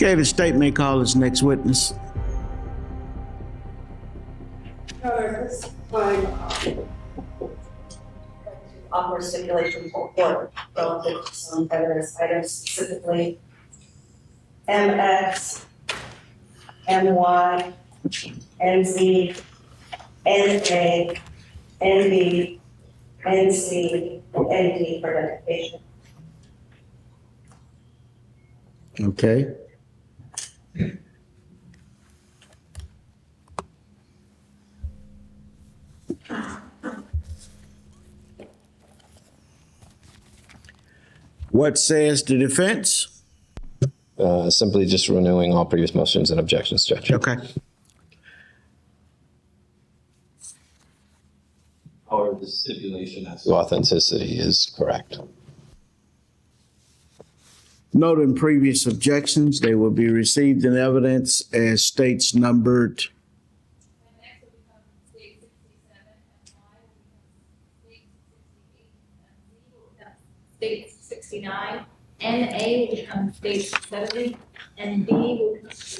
Okay, the state may call its next witness. This time, offer stipulation for court relative to some evidence items, specifically MX, MY, NZ, NA, NB, NC, and ND for identification. Okay. What says the defense? Simply just renewing all previous motions and objections, Judge. Okay. Or the stipulation as to authenticity is correct. Note in previous objections, they will be received in evidence as states numbered. State 69, NA will become state 70, and B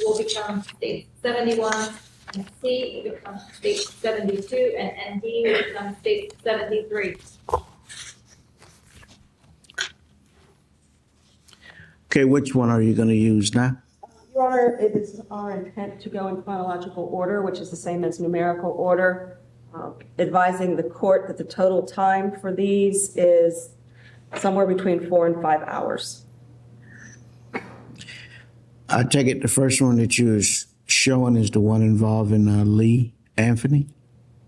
will become state 71, and C will become state 72, and D will become state 73. Okay, which one are you going to use now? Your Honor, it is our intent to go in chronological order, which is the same as numerical order, advising the court that the total time for these is somewhere between 4 and 5 hours. I take it the first one that you're showing is the one involving Lee Anthony?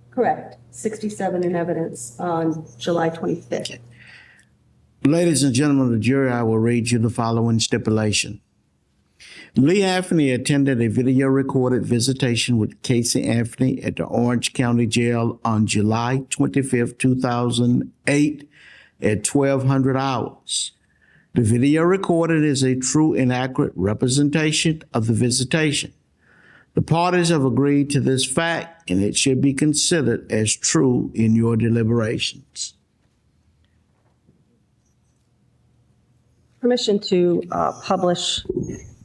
Correct. 67 in evidence on July 25th. Ladies and gentlemen of the jury, I will read you the following stipulation. Lee Anthony attended a video recorded visitation with Casey Anthony at the Orange County Jail on July 25th, 2008 at 1200 hours. The video recorded is a true and accurate representation of the visitation. The parties have agreed to this fact, and it should be considered as true in your deliberations. Permission to publish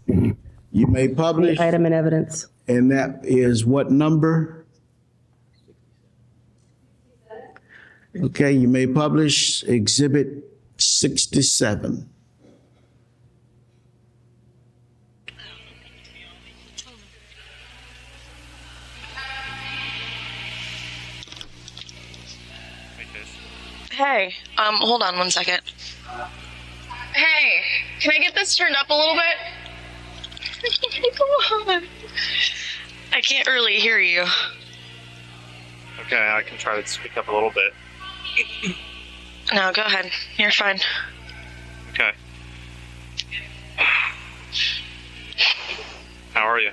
You may publish, the item in evidence. and that is what number? Okay, you may publish Exhibit 67. Hey, hold on one second. Hey, can I get this turned up a little bit? Come on. I can't really hear you. Okay, I can try to speak up a little bit. No, go ahead. You're fine. Okay. How are you?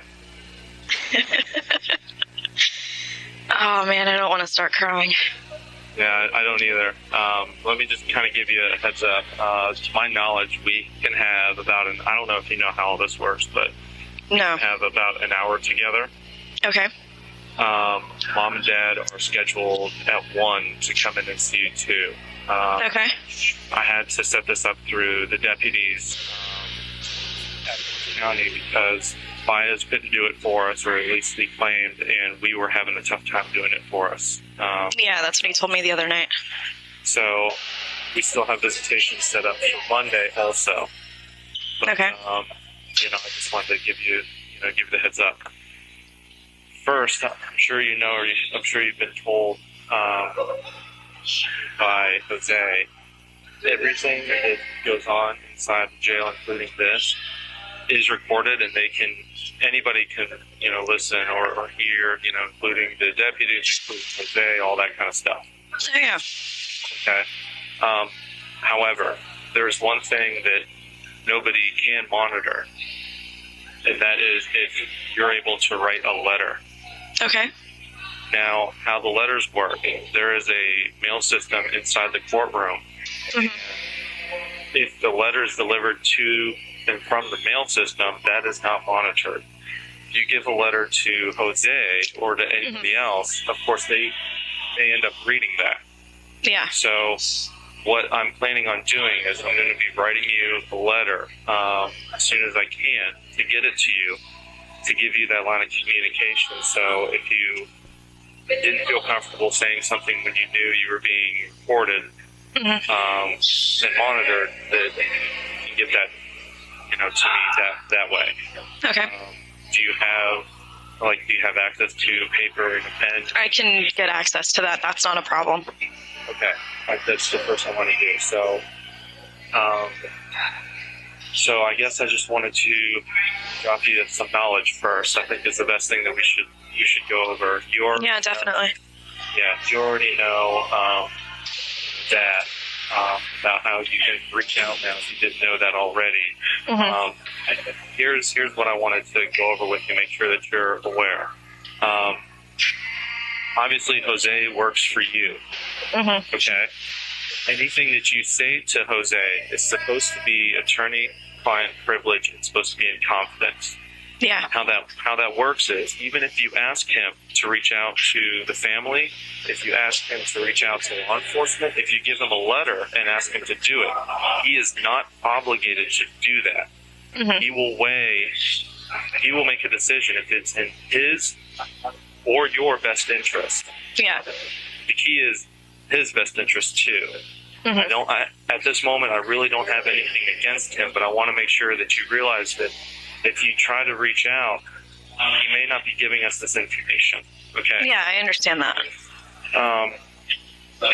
Oh man, I don't want to start crying. Yeah, I don't either. Let me just kind of give you a heads up. To my knowledge, we can have about I don't know if you know how all this works, but we No. can have about an hour together. Okay. Mom and Dad are scheduled at 1 to come in and see you too. Okay. I had to set this up through the deputies at the county because baez couldn't do it for us, or at least he claimed, and we were having a tough time doing it for us. Yeah, that's what he told me the other night. So we still have visitation set up for Monday also. But, Okay. I just wanted to give you the heads up. First, I'm sure you know, or I'm sure you've been told by Jose, everything that goes on inside the jail, including this, is recorded, and anybody can, listen or hear, including the deputies, including Jose, all that kind of stuff. Oh, yeah. Okay. However, there's one thing that nobody can monitor, and that is if you're able to write a letter. Okay. Now, how the letters work, there is a mail system inside the courtroom. Mhm. If the letter is delivered to and from the mail system, that is not monitored. If you give a letter to Jose or to anybody else, of course, they end up reading that. Yeah. So what I'm planning on doing is I'm going to be writing you a letter as soon as I can to get it to you, to give you that line of communication. So if you didn't feel comfortable saying something when you knew you were being recorded and monitored, that you can get that, to me that way. Okay. Do you have access to paper and a pen? I can get access to that. That's not a problem. Okay, that's the first I want to do. So, so I guess I just wanted to drop you some knowledge first. I think is the best thing that we should go over. Yeah, definitely. You already know that about how you can reach out now if you didn't know that already. Here's what I wanted to go over with you, make sure that you're aware. Obviously, Jose works for you. Okay? Anything that you say to Jose is supposed to be attorney-client privilege. It's supposed to be in confidence. Yeah. How that works is, even if you ask him to reach out to the family, if you ask him to reach out to law enforcement, if you give him a letter and ask him to do it, he is not obligated to do that. He will make a decision if it's in his or your best interest. Yeah. The key is his best interest too. At this moment, I really don't have anything against him, but I want to make sure that you realize that if you try to reach out, he may not be giving us this information. Okay? Yeah, I understand that.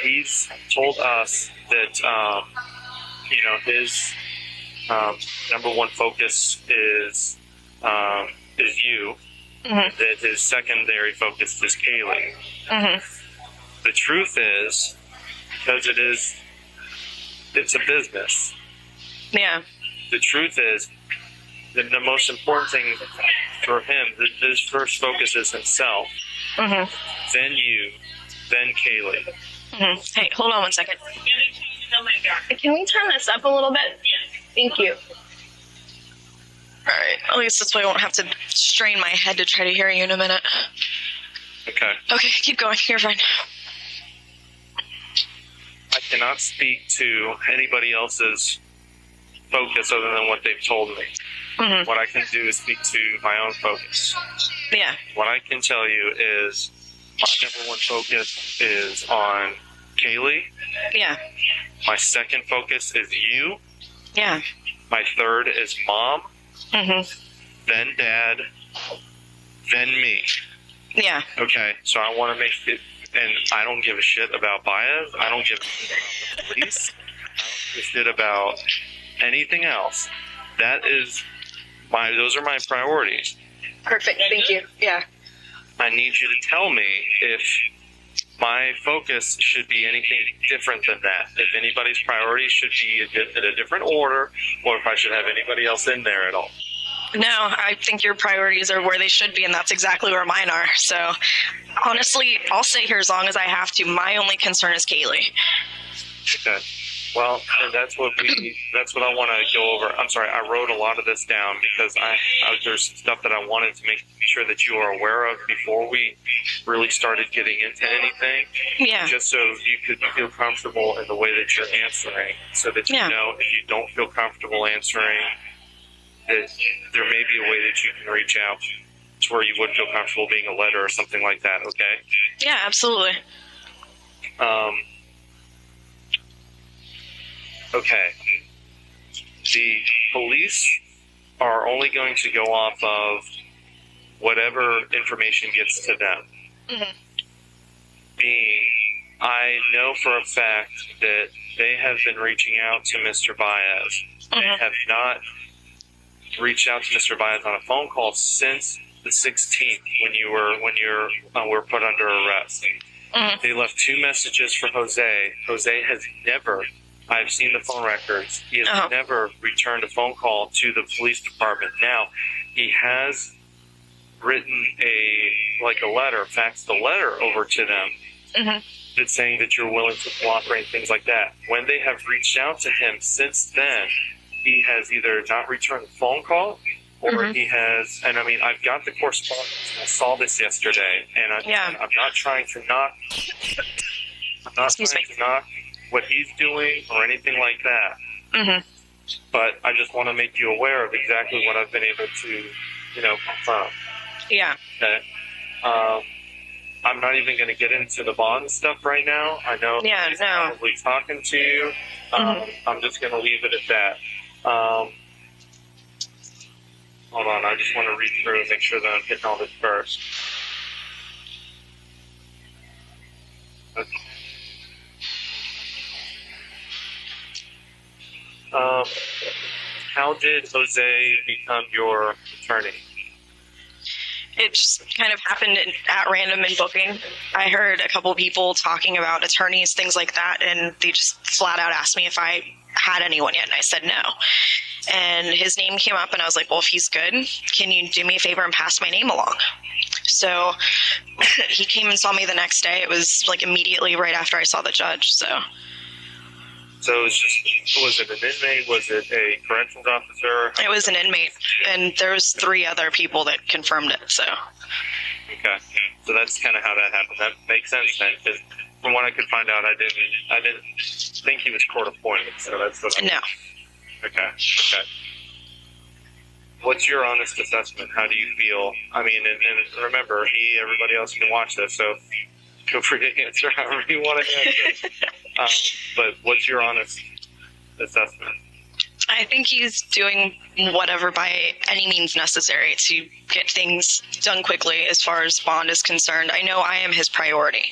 He's told us that, his number one focus is you. That his secondary focus is Caylee. The truth is, because it's a business. Yeah. The truth is, the most important thing for him, his first focus is himself, then you, then Caylee. Hey, hold on one second. Can we turn this up a little bit? Thank you. All right. At least this way I won't have to strain my head to try to hear you in a minute. Okay. Okay, keep going. You're fine. I cannot speak to anybody else's focus other than what they've told me. What I can do is speak to my own focus. Yeah. What I can tell you is my number one focus is on Caylee. Yeah. My second focus is you. Yeah. My third is mom. Then dad. Then me. Yeah. Okay, so I want to make it, and I don't give a shit about Baez. I don't give a shit about the police. I don't give a shit about anything else. Those are my priorities. Perfect. Thank you. Yeah. I need you to tell me if my focus should be anything different than that. If anybody's priorities should be in a different order, or if I should have anybody else in there at all. No, I think your priorities are where they should be, and that's exactly where mine are. So, honestly, I'll stay here as long as I have to. My only concern is Caylee. Okay. Well, and that's what I want to go over. I'm sorry, I wrote a lot of this down because there's stuff that I wanted to make sure that you are aware of before we really started getting into anything. Yeah. Just so you could feel comfortable in the way that you're answering, so that you know if you don't feel comfortable answering, that there may be a way that you can reach out to where you would feel comfortable being a letter or something like that. Okay. Yeah, absolutely. Okay. The police are only going to go off of whatever information gets to them. I know for a fact that they have been reaching out to Mr. Baez. They have not reached out to Mr. Baez on a phone call since the 16th when you were put under arrest. They left 2 messages for Jose. Jose has never, I've seen the phone records, he has never returned a phone call to the police department. Now, he has written a letter, faxed a letter over to them that's saying that you're willing to cooperate and things like that. When they have reached out to him since then, he has either not returned the phone call or he has, and I mean, I've got the correspondence. I saw this yesterday, and I'm not trying to knock what he's doing or anything like that. Mm-hmm. But I just want to make you aware of exactly what I've been able to, confirm. Yeah. Okay. I'm not even going to get into the bond stuff right now. I know he's probably talking to you. I'm just going to leave it at that. Hold on, I just want to read through and make sure that I'm hitting all this first. Okay. How did Jose become your attorney? It just kind of happened at random in booking. I heard a couple people talking about attorneys, things like that, and they just flat out asked me if I had anyone yet, and I said no. And his name came up, and I was like, well, if he's good, can you do me a favor and pass my name along? So he came and saw me the next day. It was like immediately right after I saw the judge, so... So was it an inmate? Was it a corrections officer? It was an inmate, and there was 3 other people that confirmed it, so... Okay, so that's kind of how that happened. That makes sense then, because from what I could find out, I didn't think he was court appointed, so that's what No. Okay. What's your honest assessment? How do you feel? I mean, and remember, everybody else can watch this, so feel free to answer however you want to answer. But what's your honest assessment? I think he's doing whatever by any means necessary to get things done quickly as far as bond is concerned. I know I am his priority.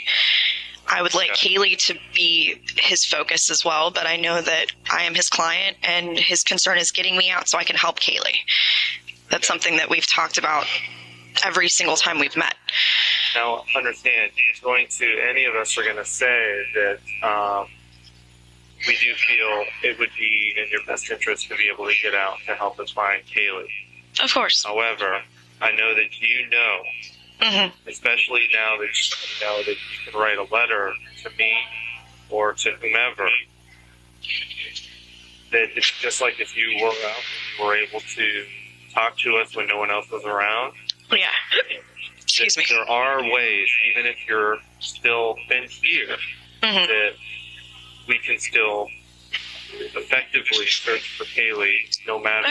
I would like Caylee to be his focus as well, but I know that I am his client and his concern is getting me out so I can help Caylee. That's something that we've talked about every single time we've met. Now, understand, any of us are going to say that we do feel it would be in your best interest to be able to get out to help us find Caylee. Of course. However, I know that especially now that you can write a letter to me or to whomever, that it's just like if you were out, you were able to talk to us when no one else was around. Yeah. Excuse me. There are ways, even if you're still in here, that we can still effectively search for Caylee, no matter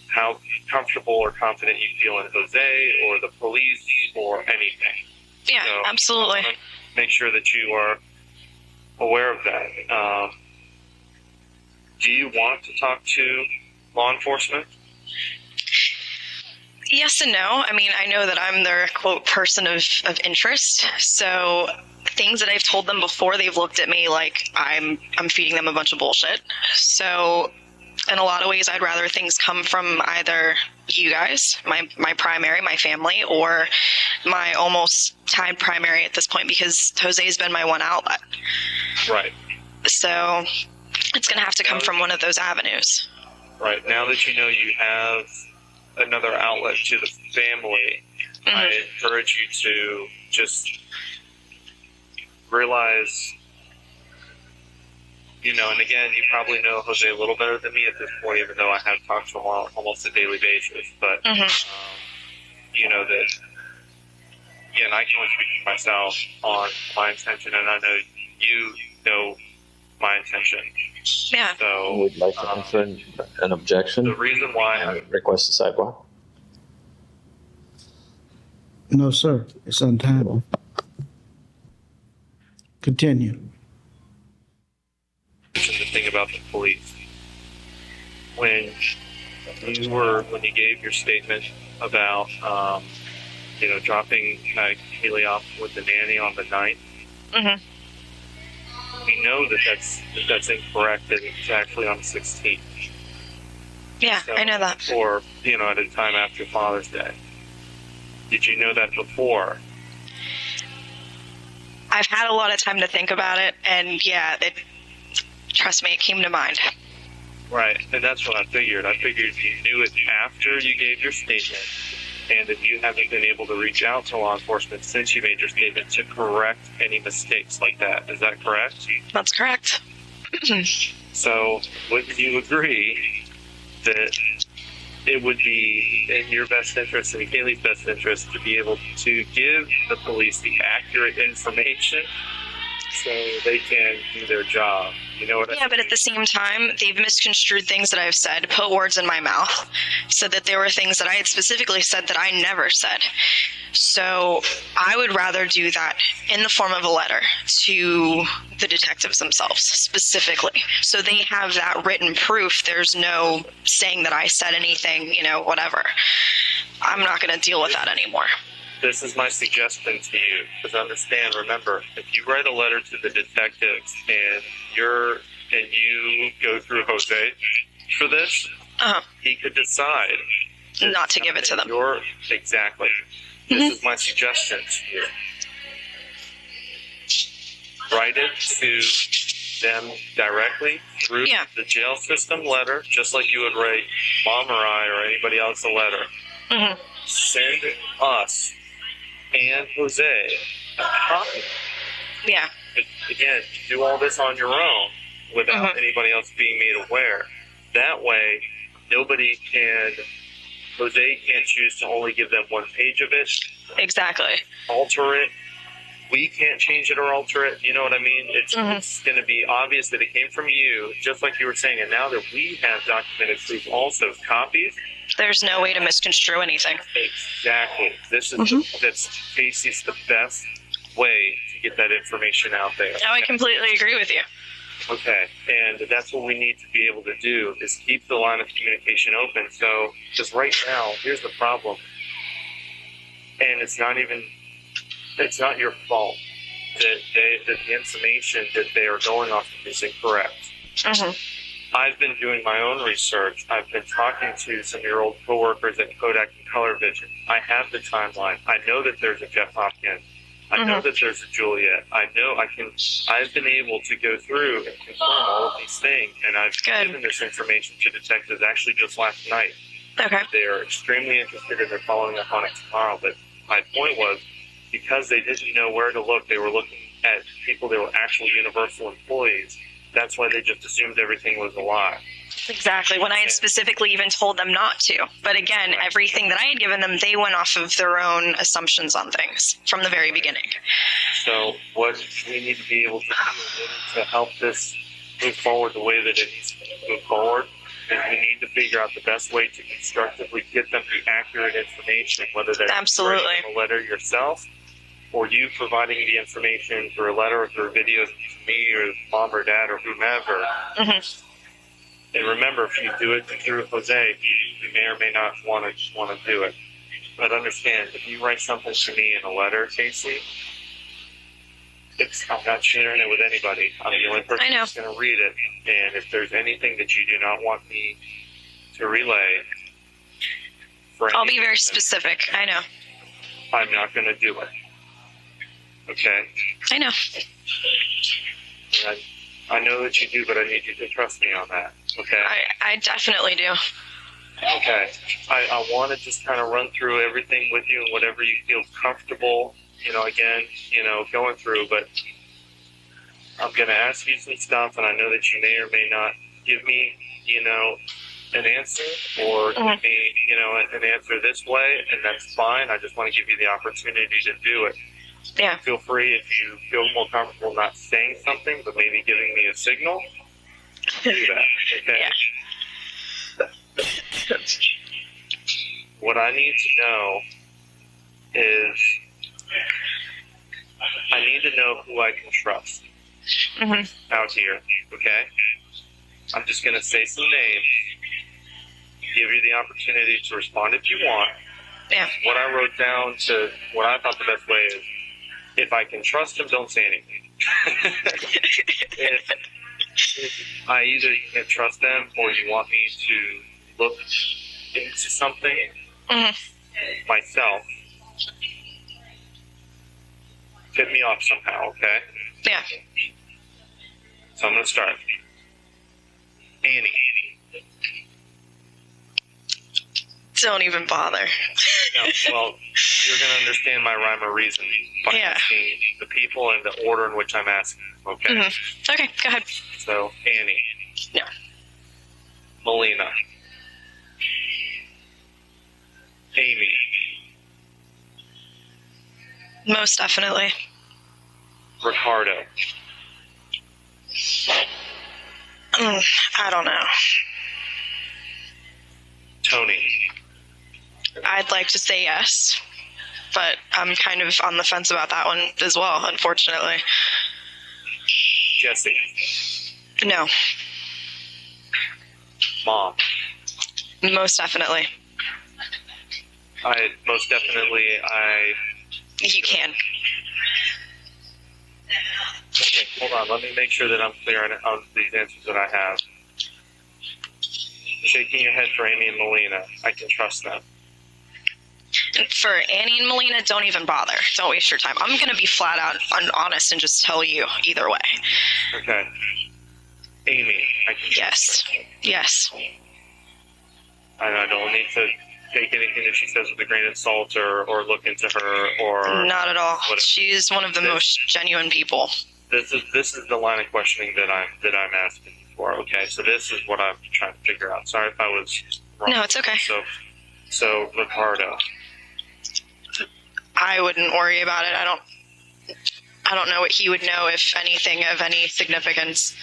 how comfortable or confident you feel in Jose or the police or anything. Yeah, so absolutely. Make sure that you are aware of that. Do you want to talk to law enforcement? Yes and no. I mean, I know that I'm their, quote, person of interest. So things that I've told them before, they've looked at me like I'm feeding them a bunch of bullshit. So in a lot of ways, I'd rather things come from either you guys, my primary, my family, or my almost tied primary at this point, because Jose's been my one outlet. Right. So it's going to have to come from one of those avenues. Right. Now that you know you have another outlet to the family, I encourage you to just realize, and again, you probably know Jose a little better than me at this point, even though I have talked to him on almost a daily basis, but you know that, again, I can only speak for myself on my intention, and I know you know my intention. Yeah. So Would like to answer an objection. the reason why Request a sidewalk. No, sir. It's untenable. Continue. the thing about the police, when you gave your statement about dropping Caylee off with the nanny on the 9th, we know that's incorrect, that it's actually on the 16th. Yeah, So, I know that. Or, at a time after Father's Day. Did you know that before? I've had a lot of time to think about it, and trust me, it came to mind. Right, and that's what I figured. I figured you knew it after you gave your statement, and that you haven't been able to reach out to law enforcement since you made your statement to correct any mistakes like that. Is that correct? That's correct. So, would you agree that it would be in your best interest and Caylee's best interest to be able to give the police the accurate information so they can do their job. You know what I Yeah, but at the same time, they've misconstrued things that I've said, put words in my mouth, said that there were things that I had specifically said that I never said. So I would rather do that in the form of a letter to the detectives themselves, specifically. So they have that written proof. There's no saying that I said anything, whatever. I'm not going to deal with that anymore. This is my suggestion to you, because understand, remember, if you write a letter to the detectives and you go through Jose for this, he could decide not to give it to them. Exactly. This is my suggestion to you. Write it to them directly through the jail system letter, just like you would write Mom or I or anybody else a letter. Send us and Jose a copy. Yeah. Again, do all this on your own without anybody else being made aware. That way, Jose can't choose to only give them one page of it. Exactly. Alter it. We can't change it or alter it. You know what I mean? It's going to be obvious that it came from you, just like you were saying. And now that we have documented proof, also copies. There's no way to misconstrue anything. Exactly. This is that's Casey's the best way to get that information out there. No, I completely agree with you. Okay, and that's what we need to be able to do is keep the line of communication open. So, just right now, here's the problem, and it's not your fault that the information that they are going off of is incorrect. I've been doing my own research. I've been talking to some of your old coworkers at Kodak and Color Vision. I have the timeline. I know that there's a Jeff Hopkins. I know that there's a Juliet. I've been able to go through and confirm all of these things, and I've given this information to detectives actually just last night. Okay. They're extremely interested and they're following up on it tomorrow. But my point was, because they didn't know where to look, they were looking at people that were actual Universal employees. That's why they just assumed everything was a lie. Exactly, when I had specifically even told them not to. But again, everything that I had given them, they went off of their own assumptions on things from the very beginning. So what we need to be able to do to help this move forward the way that it needs to move forward is we need to figure out the best way to constructively get them the accurate information, whether that's writing a letter yourself or you providing the information through a letter or through videos to me or mom or dad or whomever. And remember, if you do it through Jose, you may or may not want to do it. But understand, if you write something to me in a letter, Casey, I'm not sharing it with anybody. I'm the only person who's going to read it. And if there's anything that you do not want me to relay, I'll be very specific. I know. I'm not going to do it. Okay? I know. I know that you do, but I need you to trust me on that. Okay? I definitely do. Okay. I want to just kind of run through everything with you and whatever you feel comfortable, going through. But I'm going to ask you some stuff, and I know that you may or may not give me, an answer or give me, an answer this way, and that's fine. I just want to give you the opportunity to do it. Yeah. Feel free if you feel more comfortable not saying something, but maybe giving me a signal. Do that. Okay. Yeah. What I need to know is I need to know who I can trust out here. Okay. I'm just going to say some names. Give you the opportunity to respond if you want. Yeah. What I wrote down to what I thought the best way is, if I can trust him, don't say anything. if I either can't trust them or you want me to look into something myself, tip me off somehow, okay? Yeah. So I'm going to start. Annie. Don't even bother. No, well, you're going to understand my rhyme or reason by asking the people and the order in which I'm asking, okay? Okay, go ahead. So, Annie. Yeah. Melina. Amy. Most definitely. Ricardo. I don't know. Tony. I'd like to say yes, but I'm kind of on the fence about that one as well, unfortunately. Jesse. No, Mom. most definitely. You can. Okay, hold on. Let me make sure that I'm clear on these answers that I have. Shaking your head for Amy and Melina. I can trust them. For Annie and Melina, don't even bother. Don't waste your time. I'm going to be flat out honest and just tell you either way. Okay. Amy, I can Yes. Yes. I don't need to take anything that she says with a grain of salt or look into her or Not at all. whatever. She's one of the most genuine people. This is the line of questioning that I'm asking for. Okay, so this is what I'm trying to figure out. Sorry if I was wrong. No, it's okay. So Ricardo. I wouldn't worry about it. I don't know what he would know, if anything of any significance.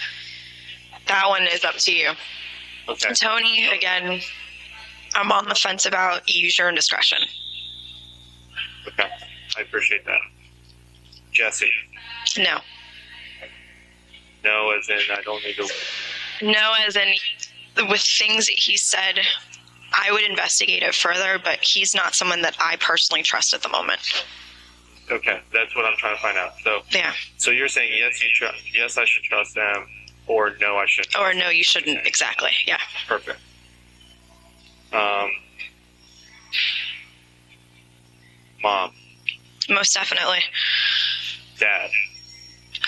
That one is up to you. Okay. Tony, again, I'm on the fence about. Use your discretion. Okay. I appreciate that. Jesse. No. No, as in I don't need to. No, as in with things that he said, I would investigate it further, but he's not someone that I personally trust at the moment. Okay, that's what I'm trying to find out. So Yeah. So you're saying yes, I should trust them, or no, I shouldn't. Or no, you shouldn't. Exactly. Yeah. Perfect. Mom. Most definitely. Dad.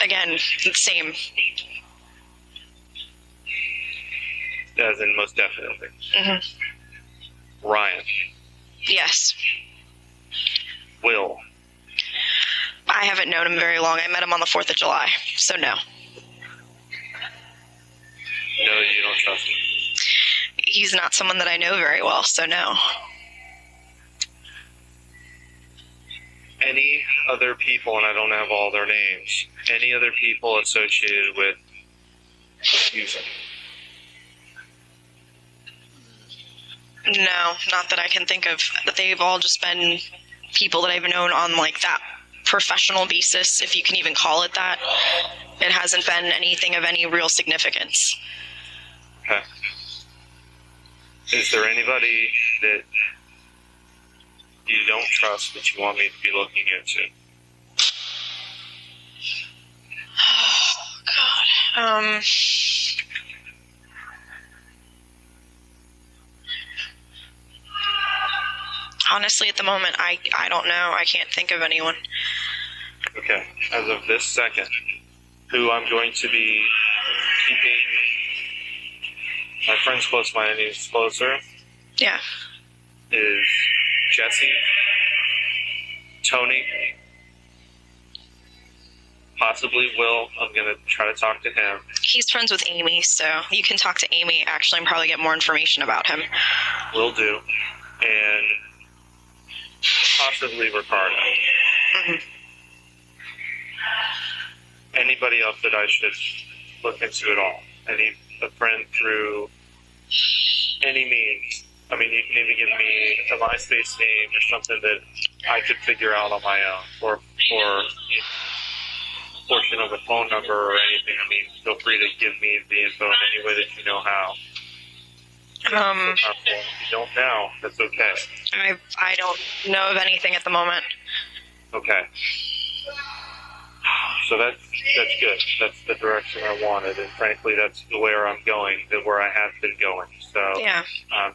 Again, same. As in most definitely. Mm-hmm. Ryan. Yes. Will. I haven't known him very long. I met him on the 4th of July, so no. No, you don't trust him. He's not someone that I know very well, so no. Any other people, and I don't have all their names, any other people associated with music? No, not that I can think of. They've all just been people that I've known on like that professional basis, if you can even call it that. It hasn't been anything of any real significance. Okay. Is there anybody that you don't trust that you want me to be looking into? Oh, God. Honestly, at the moment, I don't know. I can't think of anyone. Okay. As of this second, who I'm going to be keeping my friends close, my enemies closer, Yeah. is Jesse, Tony, possibly Will. I'm going to try to talk to him. He's friends with Amy, so you can talk to Amy, actually, and probably get more information about him. Will do. And possibly Ricardo. Mm-hmm. Anybody else that I should look into at all? A friend through any means? I mean, you can even give me a MySpace name or something that I could figure out on my own, or a portion of a phone number or anything. I mean, feel free to give me the info in any way that you know how. If you don't now, that's okay. I don't know of anything at the moment. Okay. So that's good. That's the direction I wanted, and frankly, that's where I'm going, where I have been going. So Yeah. I'm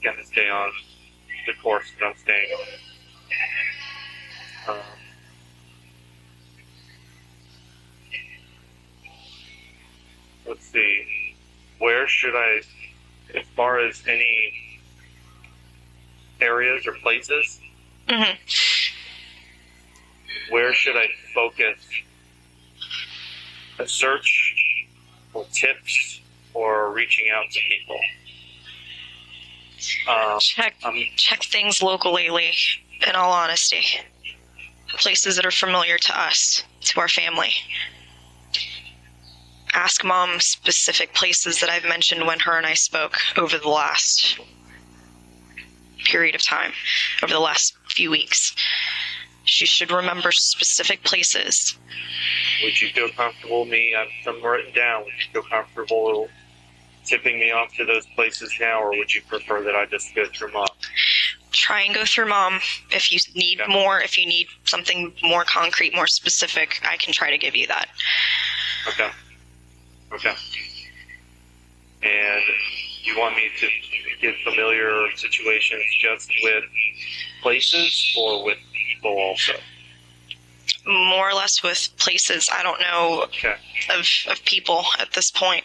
going to stay on the course that I'm staying on. Let's see. Where should I, as far as any areas or places, Mm-hmm. where should I focus a search or tips or reaching out to people? Check things locally, Lee, in all honesty. Places that are familiar to us. to our family. Ask mom specific places that I've mentioned when her and I spoke over the last period of time, over the last few weeks. She should remember specific places. Would you feel comfortable me? I've some written down. Would you feel comfortable tipping me off to those places now, or would you prefer that I just go through mom? Try and go through mom. If you need more, if you need something more concrete, more specific, I can try to give you that. Okay. Okay. And you want me to get familiar situations just with places or with people also? More or less with places. I don't know of people at this point.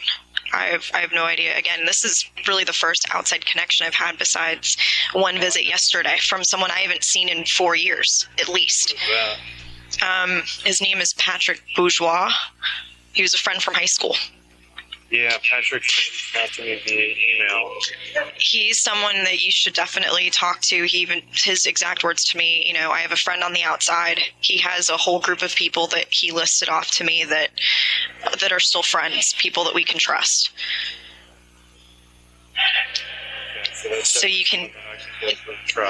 I have no idea. Again, this is really the first outside connection I've had besides one visit yesterday from someone I haven't seen in 4 years, at least. His name is Patrick Bourgeois. He was a friend from high school. Yeah, Patrick sent out to me via email. He's someone that you should definitely talk to. His exact words to me, you know, I have a friend on the outside. He has a whole group of people that he listed off to me that are still friends, people that we can trust. So you can,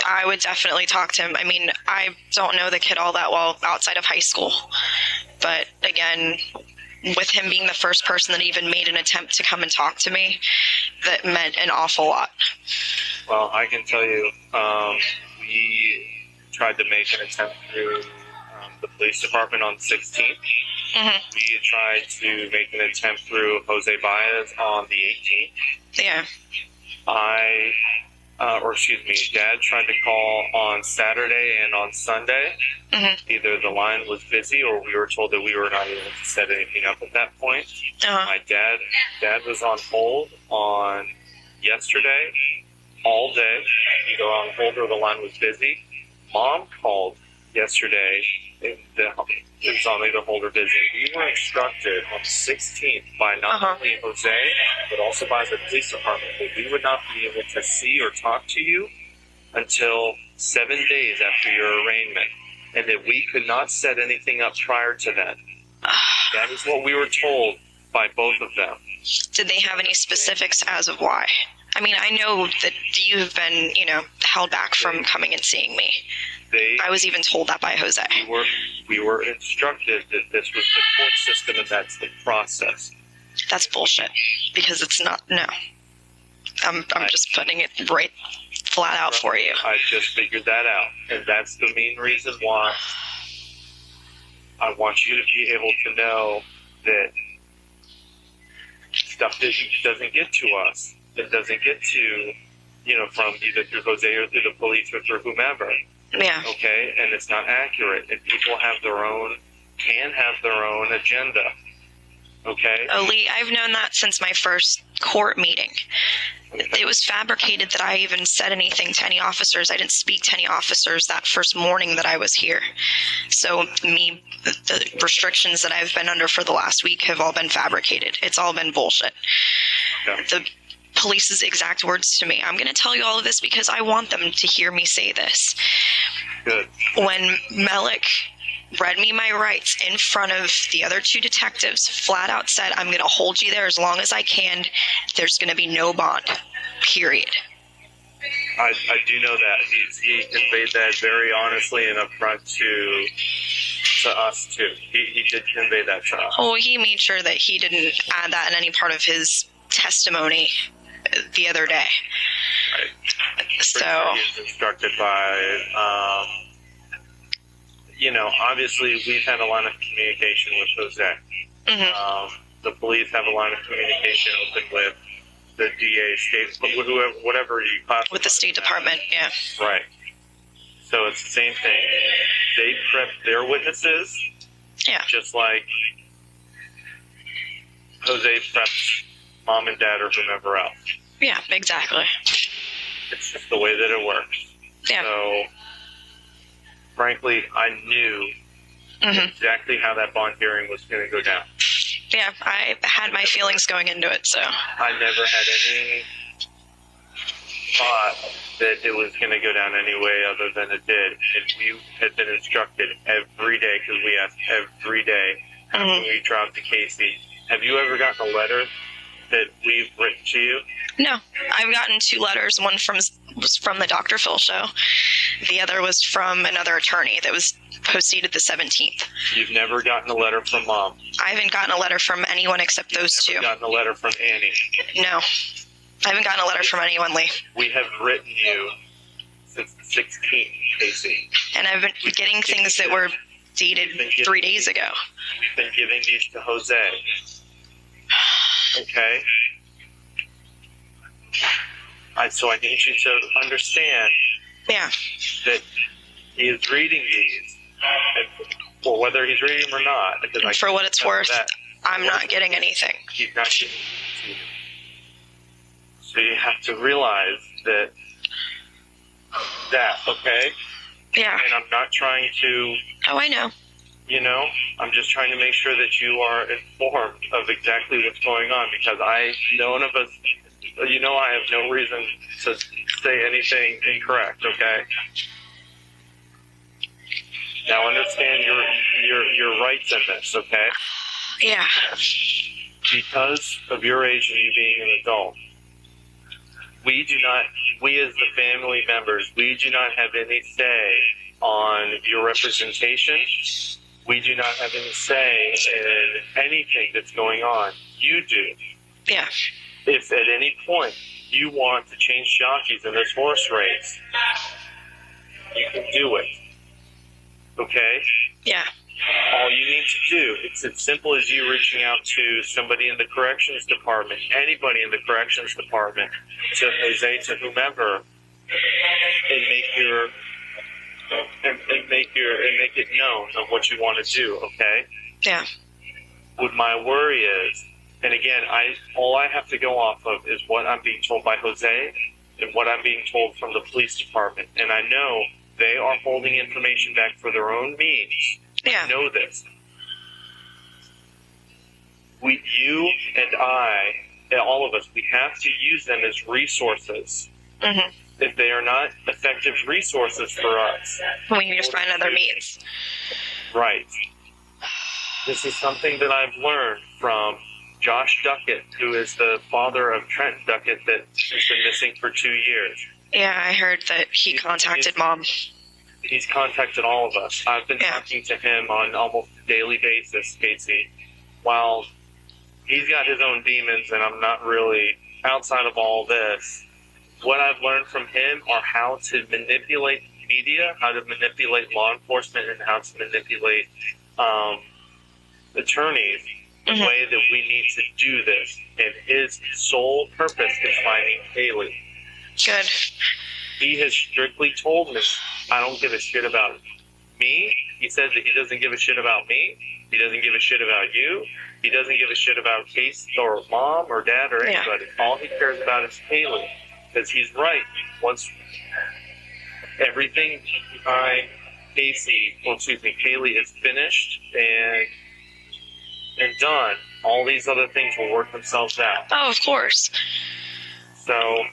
I would definitely talk to him. I mean, I don't know the kid all that well outside of high school, but again, with him being the first person that even made an attempt to come and talk to me, that meant an awful lot. Well, I can tell you, we tried to make an attempt through the police department on the 16th. Mm-hmm. We tried to make an attempt through Jose Baez on the 18th. Yeah. Dad tried to call on Saturday and on Sunday. Mm-hmm. Either the line was busy or we were told that we were not able to set anything up at that point. Uh-huh. My dad was on hold on yesterday all day. Either on hold or the line was busy. Mom called yesterday. It was on either hold or busy. We were instructed on the 16th by not only Jose, but also by the police department that we would not be able to see or talk to you until 7 days after your arraignment, and that we could not set anything up prior to that. That is what we were told by both of them. Did they have any specifics as of why? I mean, I know that you have been, held back from coming and seeing me. I was even told that by Jose. We were instructed that this was the court system and that's the process. That's bullshit, because it's not. No. I'm just putting it right flat out for you. I just figured that out, and that's the main reason why I want you to be able to know that stuff doesn't get to us. It doesn't get to, from either through Jose or through the police or through whomever. Yeah. Okay, and it's not accurate, and people can have their own agenda. Okay. Oh, Lee, I've known that since my first court meeting. It was fabricated that I even said anything to any officers. I didn't speak to any officers that first morning that I was here. So the restrictions that I've been under for the last week have all been fabricated. It's all been bullshit. Okay. The police's exact words to me. I'm going to tell you all of this because I want them to hear me say this. Good. When Melick read me my rights in front of the other two detectives, flat out said, I'm going to hold you there as long as I can. There's going to be no bond, period. I do know that. He conveyed that very honestly and upfront to us, too. He did convey that to us. Oh, he made sure that he didn't add that in any part of his testimony the other day. Right. So he was instructed by, obviously we've had a line of communication with Jose. Mm-hmm. The police have a line of communication open with the DA, state, whatever you classify. with the State Department, yeah. Right. So it's the same thing. They prep their witnesses, Yeah. just like Jose preps mom and dad or whomever else. Yeah, exactly. It's just the way that it works. Yeah. So, frankly, I knew Mm-hmm. exactly how that bond hearing was going to go down. Yeah, I had my feelings going into it, so. I never had any thought that it was going to go down any way other than it did. And we had been instructed every day, because we asked every day after we dropped to Casey, have you ever gotten a letter that we've written to you? No, I've gotten 2 letters. One was from the Dr. Phil show. The other was from another attorney that was postdated the 17th. You've never gotten a letter from Mom? I haven't gotten a letter from anyone except those 2. You've never gotten a letter from Annie? No, I haven't gotten a letter from anyone, Lee. We have written you since the 16th, Casey. And I've been getting things that were dated 3 days ago. We've been giving these to Jose. Okay? So I need you to understand Yeah, that he is reading these, or whether he's reading them or not. Because I for what it's can't tell worth, that. I'm not getting anything. He's not getting it to you. So you have to realize that, okay? Yeah. And I'm not trying to, Oh, I know. I'm just trying to make sure that you are informed of exactly what's going on, because none of us, I have no reason to say anything incorrect, okay? Now understand your rights in this, okay? Yeah. Because of your age and you being an adult, we as the family members, we do not have any say on your representation. We do not have any say in anything that's going on. You do. Yeah. If at any point you want to change jockeys in this horse race, you can do it. Okay? Yeah. All you need to do, it's as simple as you reaching out to somebody in the corrections department, anybody in the corrections department, to Jose, to whomever, and make it known of what you want to do, okay? Yeah. What my worry is, and again, all I have to go off of is what I'm being told by Jose and what I'm being told from the police department. And I know they are holding information back for their own means. Yeah. I know this. You and I, and all of us, we have to use them as resources. Mm-hmm. If they are not effective resources for us, We need to find other means. right. This is something that I've learned from Josh Duckett, who is the father of Trent Duckett that has been missing for 2 years. Yeah, I heard that he contacted Mom. He's contacted all of us. I've been talking to him on almost a daily basis, Casey. While he's got his own demons and I'm not really outside of all this, what I've learned from him are how to manipulate media, how to manipulate law enforcement, and how to manipulate attorneys the way that we need to do this. And his sole purpose is finding Caylee. Good. He has strictly told me, I don't give a shit about me. He says that he doesn't give a shit about me. He doesn't give a shit about you. He doesn't give a shit about Case or Mom or Dad or anybody. All he cares about is Caylee. Because he's right. Once everything behind Caylee is finished and done, all these other things will work themselves out. Oh, of course. So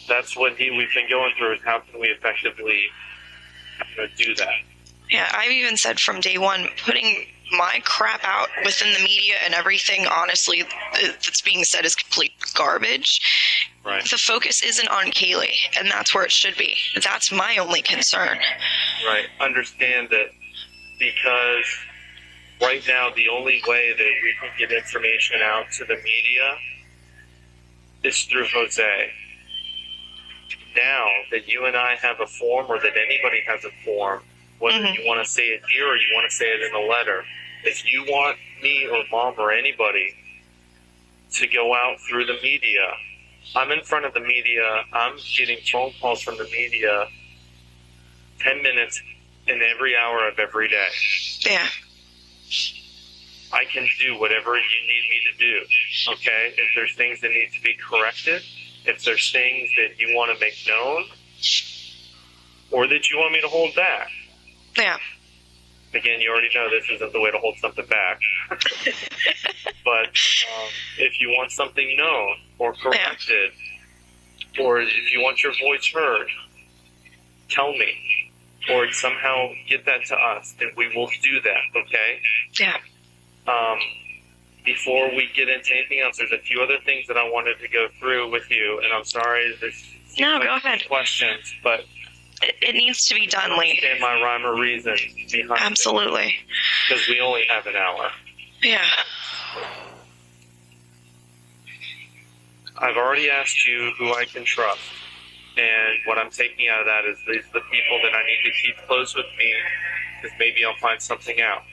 that's what we've been going through, is how can we effectively do that. Yeah, I've even said from day one, putting my crap out within the media and everything, honestly, that's being said is complete garbage. Right. The focus isn't on Caylee, and that's where it should be. That's my only concern. Right. Understand that, because right now the only way that we can get information out to the media is through Jose. Now that you and I have a form, or that anybody has a form, whether you want to say it here or you want to say it in a letter, if you want me or Mom or anybody to go out through the media, I'm in front of the media. I'm getting phone calls from the media 10 minutes in every hour of every day. Yeah. I can do whatever you need me to do, okay? If there's things that need to be corrected, if there's things that you want to make known, or that you want me to hold back. Yeah. Again, you already know this isn't the way to hold something back. But if you want something known or corrected, or if you want your voice heard, tell me, or somehow get that to us, and we will do that, okay? Yeah. Before we get into anything else, there's a few other things that I wanted to go through with you, and I'm sorry there's No, go ahead. questions, but It needs to be done, Lee. understand my rhyme or reason behind Absolutely. because we only have an hour. Yeah. I've already asked you who I can trust, and what I'm taking out of that is these are the people that I need to keep close with me, because maybe I'll find something out.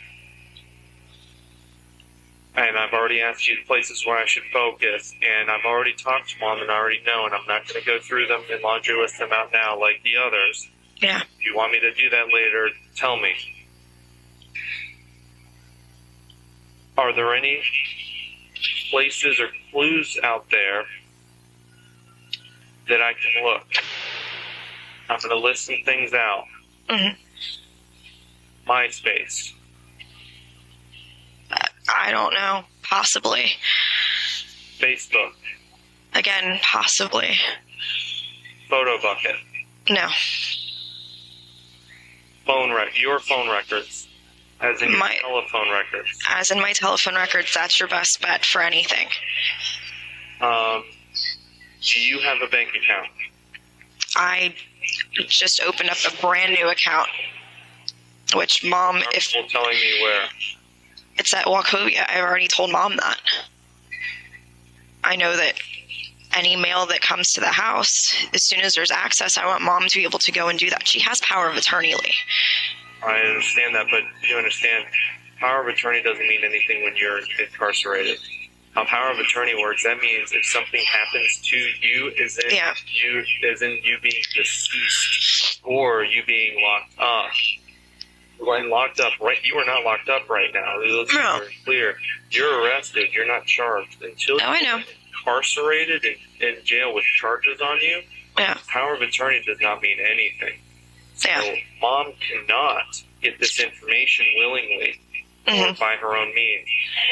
And I've already asked you the places where I should focus, and I've already talked to Mom, and I already know, and I'm not going to go through them and laundry list them out now like the others. Yeah. If you want me to do that later, tell me. Are there any places or clues out there that I can look? I'm going to list some things out. Mhm. MySpace. I don't know. Possibly. Facebook. Again, possibly. Photo bucket. No. Your phone records. As in your My- telephone records. As in my telephone records, that's your best bet for anything. Do you have a bank account? I just opened up a brand new account, which Mom, if Well, telling me where. it's at Wachovia, I've already told Mom that. I know that any mail that comes to the house, as soon as there's access, I want Mom to be able to go and do that. She has power of attorney, Lee. I understand that, but you understand, power of attorney doesn't mean anything when you're incarcerated. How power of attorney works, that means if something happens to you, as in you being deceased or you being locked up. When locked up, right? You are not locked up right now. Let's be No. very clear. You're arrested. You're not charged until Oh, I know. you're incarcerated in jail with charges on you. Yeah. Power of attorney does not mean anything. So Yeah. Mom cannot get this information willingly or Mhm. by her own means.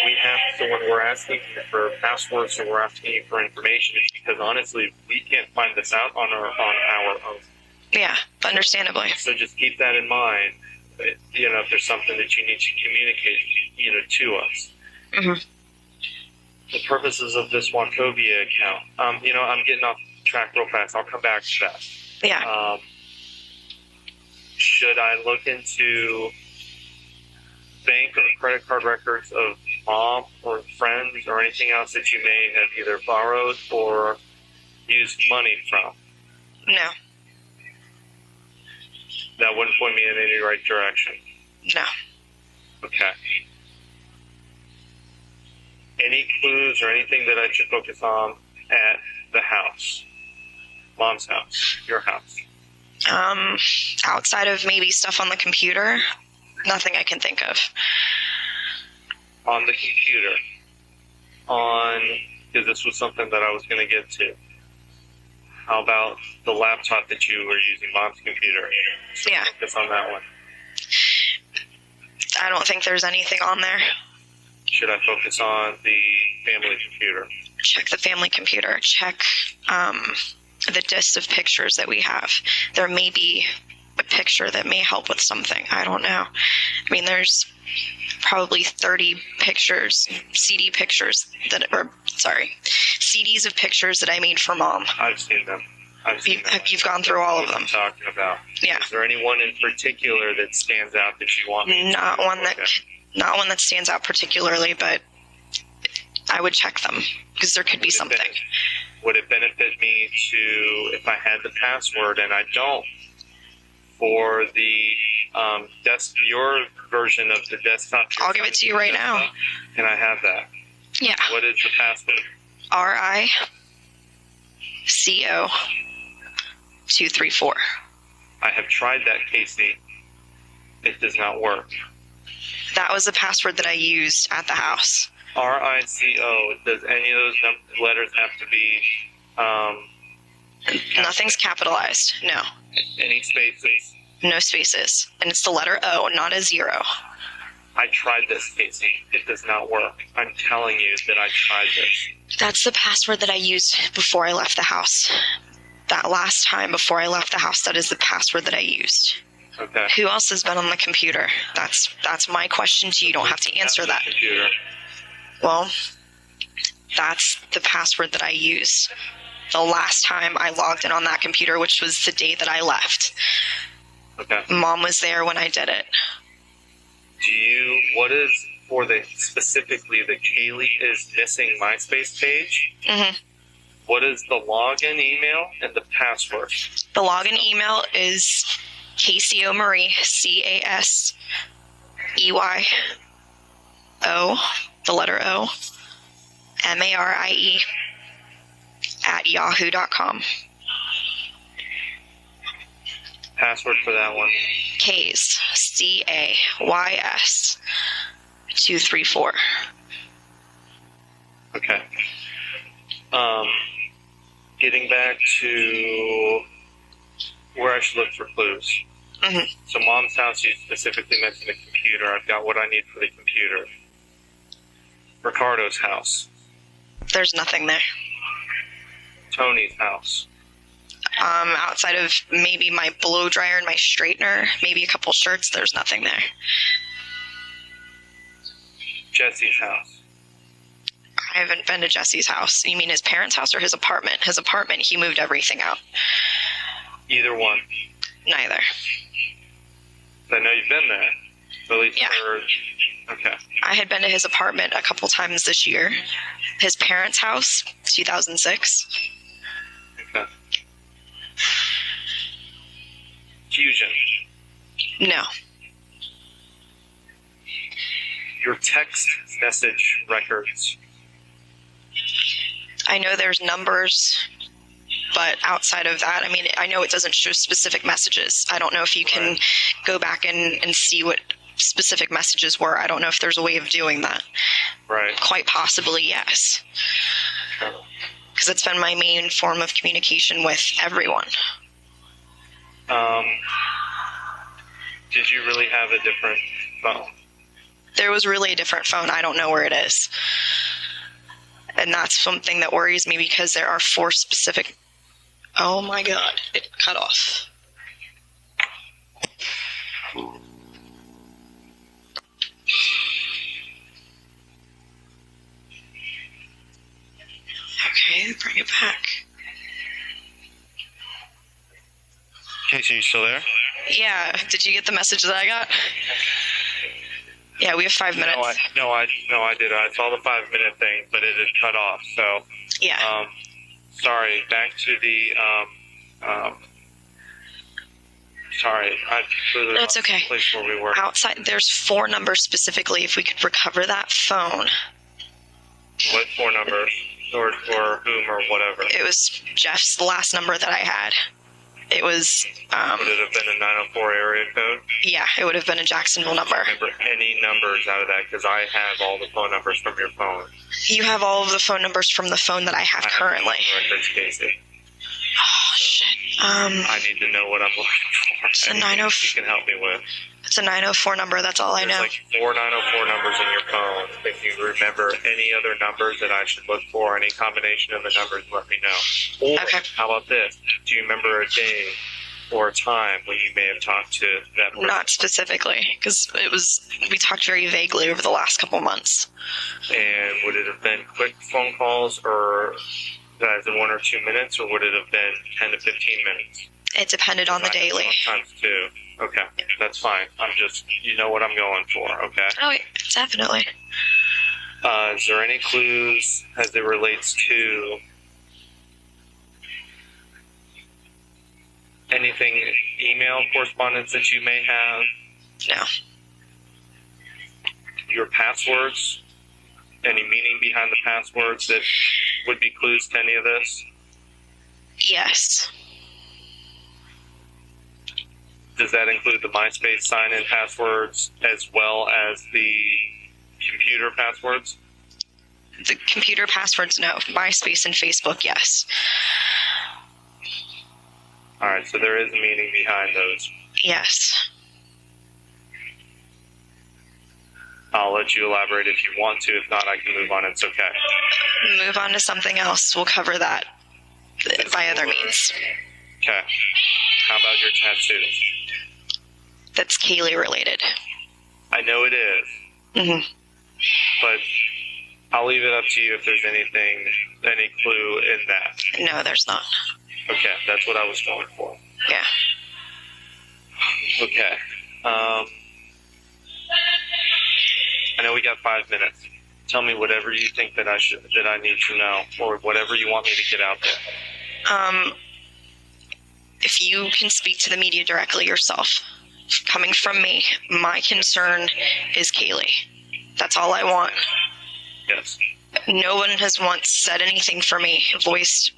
We have to, when we're asking you for passwords or we're asking you for information, it's because honestly, we can't find this out on our own. Yeah, understandably. So just keep that in mind. If there's something that you need to communicate, to us. Mhm. The purposes of this Wachovia account. I'm getting off track real fast. I'll come back to that. Yeah. Should I look into bank or credit card records of Mom or friends or anything else that you may have either borrowed or used money from? No. That wouldn't point me in any right direction. No. Okay. Any clues or anything that I should focus on at the house? Mom's house, your house. Outside of maybe stuff on the computer, nothing I can think of. On the computer. Because this was something that I was going to get to. How about the laptop that you were using, Mom's computer? So Yeah. focus on that one. I don't think there's anything on there. Should I focus on the family computer? Check the family computer. Check the disc of pictures that we have. There may be a picture that may help with something. I don't know. I mean, there's probably 30 pictures, CDs of pictures that I made for Mom. I've seen them. You've gone through all of What them. I'm talking about. Yeah. Is there any one in particular that stands out that you want me Not to one look at? not one that stands out particularly, but I would check them because there could be something. Would it benefit me to, if I had the password and I don't, for the your version of the desktop? I'll give it to you right now. Can I have that? Yeah. What is the password? RICO 234. I have tried that, Casey. It does not work. That was the password that I used at the house. RICO. Does any of those letters have to be Nothing's capitalized. No. any spaces? No spaces. And it's the letter O, not a 0. I tried this, Casey. It does not work. I'm telling you that I tried this. That's the password that I used before I left the house. that last time before I left the house, that is the password that I used. Okay. Who else has been on the computer? That's my question to you. You don't have to answer that. Computer. Well, that's the password that I used the last time I logged in on that computer, which was the day that I left. Okay. Mom was there when I did it. What is for specifically the Caylee is missing MySpace page? Mm-hmm. What is the login email and the password? The login email is Caylee Marie, CASEYO, the letter O, MARIE, @yahoo.com. Password for that one. Cays, CAYS, 234. Okay. Getting back to where I should look for clues. Mm-hmm. So Mom's house, you specifically mentioned the computer. I've got what I need for the computer. Ricardo's house. There's nothing there. Tony's house. Outside of maybe my blow dryer and my straightener, maybe a couple shirts, there's nothing there. Jesse's house. I haven't been to Jesse's house. You mean his parents' house or his apartment? His apartment, he moved everything out. Either one. Neither. I know you've been there. So at least Yeah. Okay. I had been to his apartment a couple times this year. His parents' house, 2006. Okay. Fusion. No. Your text message records. I know there's numbers, but outside of that, I mean, I know it doesn't show specific messages. I don't know if you can go back and see what specific messages were. I don't know if there's a way of doing that. Right. Quite possibly, yes. Because it's been my main form of communication with everyone. Did you really have a different phone? There was really a different phone. I don't know where it is. And that's something that worries me because there are 4 specific... Oh my God, it cut off. Okay, bring it back. Casey, you still there? Yeah, did you get the message that I got? Yeah, we have 5 minutes. No, I did. I saw the 5-minute thing, but it had cut off. So, Yeah. Sorry. Back to the. Sorry, I completely No, it's lost okay. the place where we were. Outside, there's 4 numbers specifically. If we could recover that phone. What 4 numbers, or whom, or whatever? It was Jeff's, the last number that I had. It was, Would it have been a 904 area code? yeah, it would have been a Jacksonville number. Remember any numbers out of that? Because I have all the phone numbers from your phone. You have all of the phone numbers from the phone that I have currently. Records, Casey. Oh, shit. I need to know what I'm looking for. It's a Anything 90 you can help me with. It's a 904 number, that's all I There's know. like 4 904 numbers in your phone. If you remember any other numbers that I should look for, any combination of the numbers, let me know. Or, Okay. how about this? Do you remember a day or a time when you may have talked to that person? Not specifically, because we talked very vaguely over the last couple months. And would it have been quick phone calls, or guys in 1 or 2 minutes, or would it have been 10 to 15 minutes? It depended on the daily. Times 2. Okay, that's fine. I'm just, you know what I'm going for, okay? Oh, yeah, definitely. Is there any clues as it relates to anything, email correspondence that you may have? No. Your passwords? Any meaning behind the passwords that would be clues to any of this? Yes. Does that include the MySpace sign-in passwords as well as the computer passwords? The computer passwords, no. MySpace and Facebook, yes. All right, so there is meaning behind those. Yes. I'll let you elaborate if you want to. If not, I can move on. It's okay. Move on to something else. We'll cover that. If by other means. Okay. How about your tattoo? That's Caylee related. I know it is, Hmm. but I'll leave it up to you if there's any clue in that. No, there's not. Okay, that's what I was going for. Yeah. Okay. I know we got 5 minutes. Tell me whatever you think that I need to know, or whatever you want me to get out there. If you can speak to the media directly yourself, coming from me, my concern is Caylee. That's all I want. Yes. No one has once said anything for me, voiced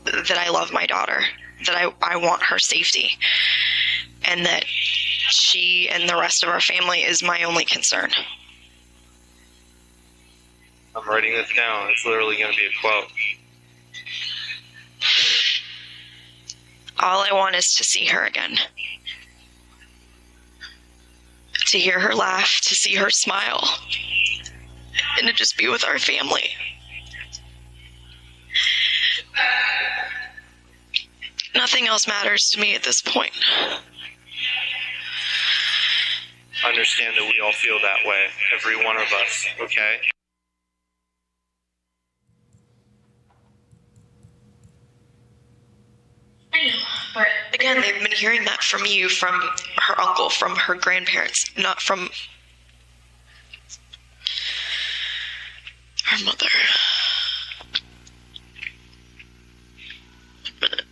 that I love my daughter, that I want her safety, and that she and the rest of our family is my only concern. I'm writing this down. It's literally going to be a quote. All I want is to see her again. To hear her laugh, to see her smile, and to just be with our family. Nothing else matters to me at this point. Understand that we all feel that way. Every one of us, okay? But again, they've been hearing that from you, from her uncle, from her grandparents, not from her mother. A minute.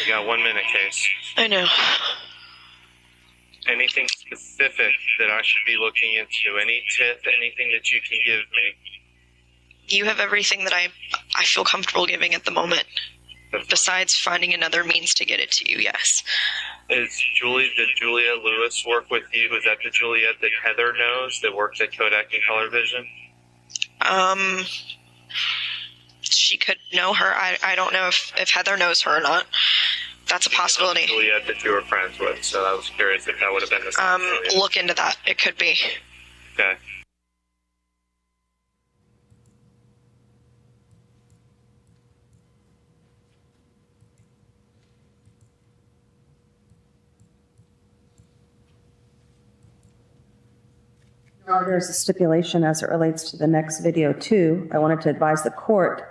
We got 1 minute, Case. I know. Anything specific that I should be looking into? Any tip, anything that you can give me? You have everything that I feel comfortable giving at the moment, That's besides finding another means to get it to you, yes. did Julia Lewis work with you? Was that the Juliet that Heather knows that works at Kodak and Color Vision? She could know her. I don't know if Heather knows her or not. That's a possibility. Juliet that you were friends with, so I was curious if that would have been the same. Juliet. Look into that. It could be. Okay. There's a stipulation as it relates to the next video too. I wanted to advise the court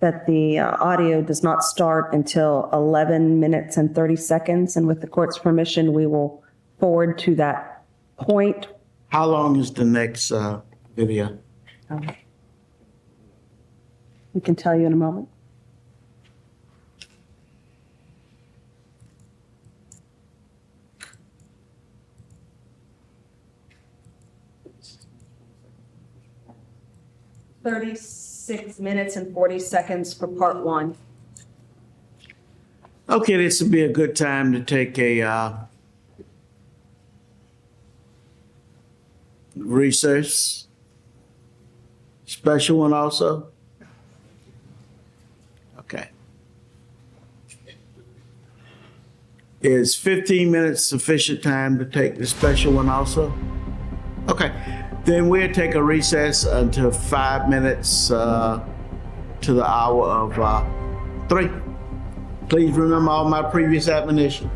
that the audio does not start until 11 minutes and 30 seconds. And with the court's permission, we will forward to that point. How long is the next video? We can tell you in a moment. "36 minutes and 40 seconds for part one." Okay, this would be a good time to take a recess. Special one also? Okay. Is 15 minutes sufficient time to take the special one also? Okay, then we'll take a recess until 5 minutes to the hour of 3. Please remember all my previous admonitions.